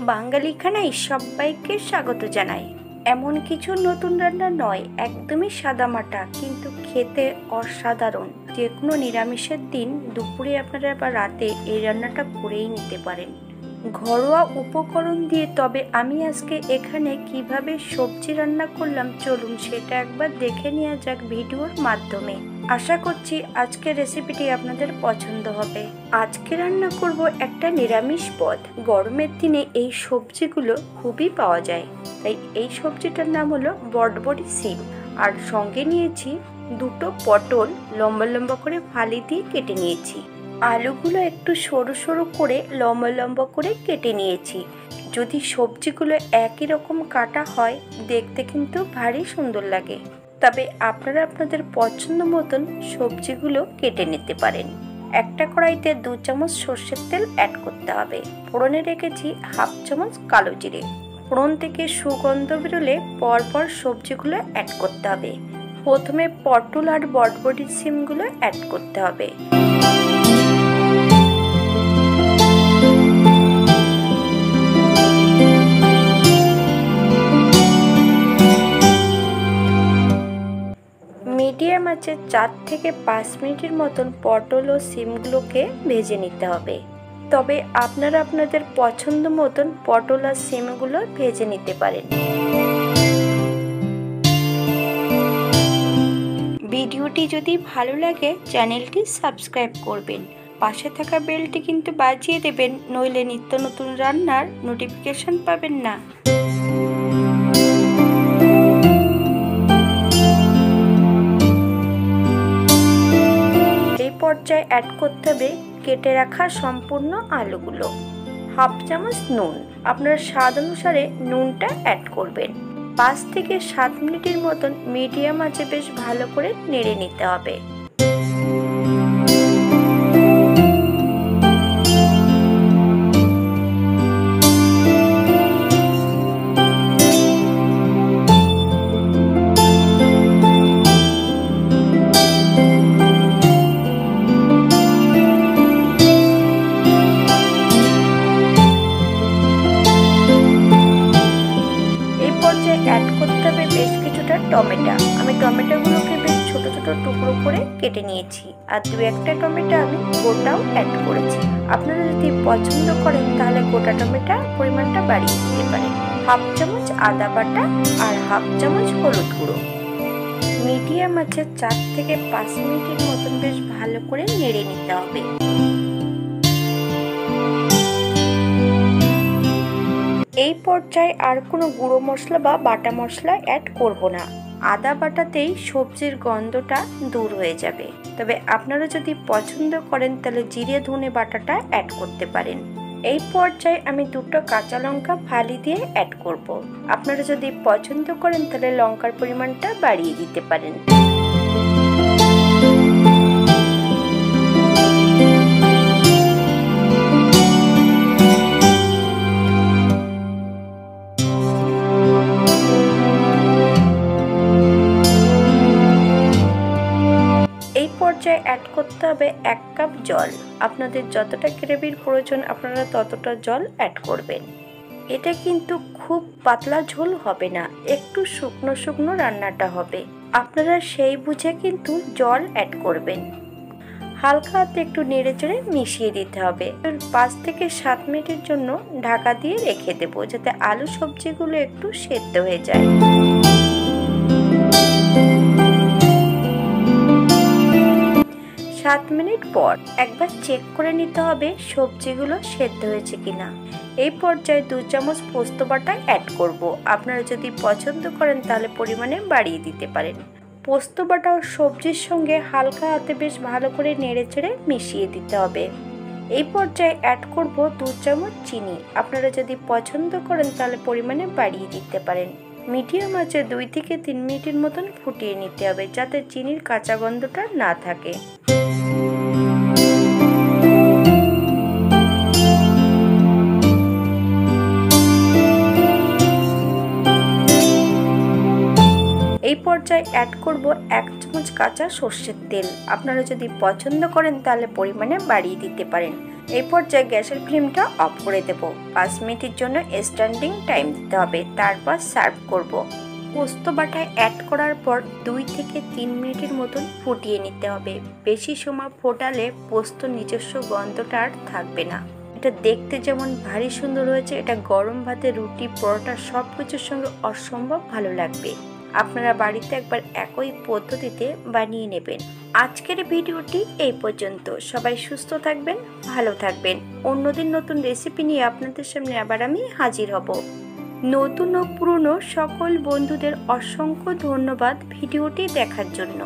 বাঙালি খানায় সবাইকে স্বাগত জানাই। এমন কিছু নতুন রান্না নয়, একদমই সাদামাটা কিন্তু খেতে অসাধারণ। যে কোনো নিরামিষের দিন দুপুরে আপনারা বা রাতে এই রান্নাটা করেই নিতে পারেন ঘরোয়া উপকরণ দিয়ে। তবে আমি আজকে এখানে কিভাবে সবজি রান্না করলাম চলুন সেটা একবার দেখে নেওয়া যাক ভিডিওর মাধ্যমে। আশা করছি আজকের রেসিপিটি আপনাদের পছন্দ হবে। আজকে রান্না করব একটা নিরামিষ পদ। গরমের দিনে এই সবজিগুলো খুবই পাওয়া যায়, তাই এই সবজিটার নাম হলো বটবটি সিম। আর সঙ্গে নিয়েছি দুটো পটল, লম্বা লম্বা করে ফালি দিয়ে কেটে নিয়েছি। আলুগুলো একটু সরু সরু করে লম্বা লম্বা করে কেটে নিয়েছি। যদি সবজিগুলো একই রকম কাটা হয় দেখতে কিন্তু ভারী সুন্দর লাগে। তবে আপনারা আপনাদের পছন্দ মতন সবজিগুলো কেটে নিতে পারেন। একটা কড়াইতে 2 চামচ সর্ষের তেল অ্যাড করতে হবে। ফোড়নে রেখেছি হাফ চামচ কালো জিরে। ফোড়ন থেকে সুগন্ধ বেরোলে পরপর সবজিগুলো অ্যাড করতে হবে। প্রথমে পটল আর বটবটি সিমগুলো অ্যাড করতে হবে। মিডিয়াম আঁচে 4 থেকে 5 মিনিটের মতন পটল ও সিমগুলোকে ভেজে নিতে হবে। তবে আপনারা আপনাদের পছন্দ মতন পটল আর সিমগুলো ভেজে নিতে পারেন। ভিডিওটি যদি ভালো লাগে চ্যানেলটি সাবস্ক্রাইব করবেন, পাশে থাকা বেলটি কিন্তু বাজিয়ে দেবেন, নইলে নিত্য নতুন রান্নার নোটিফিকেশন পাবেন না। এই পর্যায়ে অ্যাড করতে হবে কেটে রাখা সম্পূর্ণ আলুগুলো। হাফ চামচ নুন, আপনার স্বাদ অনুসারে নুনটা অ্যাড করবেন। 5 থেকে 7 মিনিটের মতন মিডিয়াম আঁচে বেশ ভালো করে নেড়ে নিতে হবে। অ্যাড করতে হবে বেশ কিছুটা টমেটো। আমি টমেটোগুলোকে বেশ ছোট ছোট টুকরো করে কেটে নিয়েছি, আর 2-1টা টমেটো আমি গোটাও অ্যাড করেছি। আপনারা যদি পছন্দ করেন তাহলে গোটা টমেটো পরিমাণটা বাড়িয়ে দিতে পারেন। হাফ চামচ আদা বাটা আর হাফ চামচ হলুদ গুঁড়ো। মিডিয়াম আঁচে 4 থেকে 5 মিনিটের মতন বেশ ভালো করে নেড়ে নিতে হবে। এই পর্যায়ে আর কোনো গুঁড়ো মশলা বা বাটা মশলা অ্যাড করব না। আদা বাটাতেই সবজির গন্ধটা দূর হয়ে যাবে। তবে আপনারা যদি পছন্দ করেন তাহলে জিরে ধনে বাটাটা অ্যাড করতে পারেন। এই পর্যায়ে আমি 2টো কাঁচা লঙ্কা ফালি দিয়ে অ্যাড করব। আপনারা যদি পছন্দ করেন তাহলে লঙ্কার পরিমাণটা বাড়িয়ে দিতে পারেন। অ্যাড করতে হবে 1 কাপ জল। আপনাদের যতটা গ্রেভির প্রয়োজন আপনারা ততটা জল অ্যাড করবেন। এটা কিন্তু খুব পাতলা ঝোল হবে না, একটু শুকনো শুকনো রান্নাটা হবে। আপনারা সেই বুঝে কিন্তু জল অ্যাড করবেন। হালকা হাতে একটু নেড়ে চেড়ে মিশিয়ে দিতে হবে। 5 থেকে 7 মিনিটের জন্য ঢাকা দিয়ে রেখে দেবো, যাতে আলু সবজিগুলো একটু সেদ্ধ হয়ে যায়। 7 মিনিট পর একবার চেক করে নিতে হবে সবজিগুলো সেদ্ধ হয়েছে কিনা। এই পর্যায়ে 2 চামচ পোস্ত বাটা অ্যাড করব। আপনারা যদি পছন্দ করেন তাহলে পরিমাণে বাড়িয়ে দিতে পারেন। পোস্ত বাটা ও সবজির সঙ্গে হালকা হাতে বেশ ভালো করে নেড়েচেড়ে মিশিয়ে দিতে হবে। এই পর্যায়ে অ্যাড করব 2 চামচ চিনি। আপনারা যদি পছন্দ করেন তাহলে পরিমাণে বাড়িয়ে দিতে পারেন। মিডিয়াম আঁচে 2 থেকে 3 মিনিটের মতন ফুটিয়ে নিতে হবে, যাতে চিনির কাঁচা গন্ধটা না থাকে। এই পর্যায়ে অ্যাড করব 1 চামচ কাঁচা সর্ষের তেল। আপনারা যদি পছন্দ করেন তাহলে পরিমাণে বাড়িয়ে দিতে পারেন। এই পর্যায়ে গ্যাসের ফ্লেমটা অফ করে দেব। 5 মিনিটের জন্য স্ট্যান্ডিং টাইম দিতে হবে, তারপর সার্ভ করব। পোস্ত বাটায় অ্যাড করার পর 2 থেকে 3 মিনিটের মতন ফুটিয়ে নিতে হবে। বেশি সময় ফোটালে পোস্ত নিজস্ব গন্ধটা আর থাকবে না। এটা দেখতে যেমন ভারী সুন্দর হয়েছে, এটা গরম ভাতে, রুটি, পরোটা সব কিছুর সঙ্গে অসম্ভব ভালো লাগবে। আপনারা বাড়িতে একবার একই পদ্ধতিতে বানিয়ে নেবেন। আজকের ভিডিওটি এই পর্যন্ত। সবাই সুস্থ থাকবেন, ভালো থাকবেন। অন্যদিন নতুন রেসিপি নিয়ে আপনাদের সামনে আবার আমি হাজির হব। নতুন ও পুরনো সকল বন্ধুদের অসংখ্য ধন্যবাদ ভিডিওটি দেখার জন্য।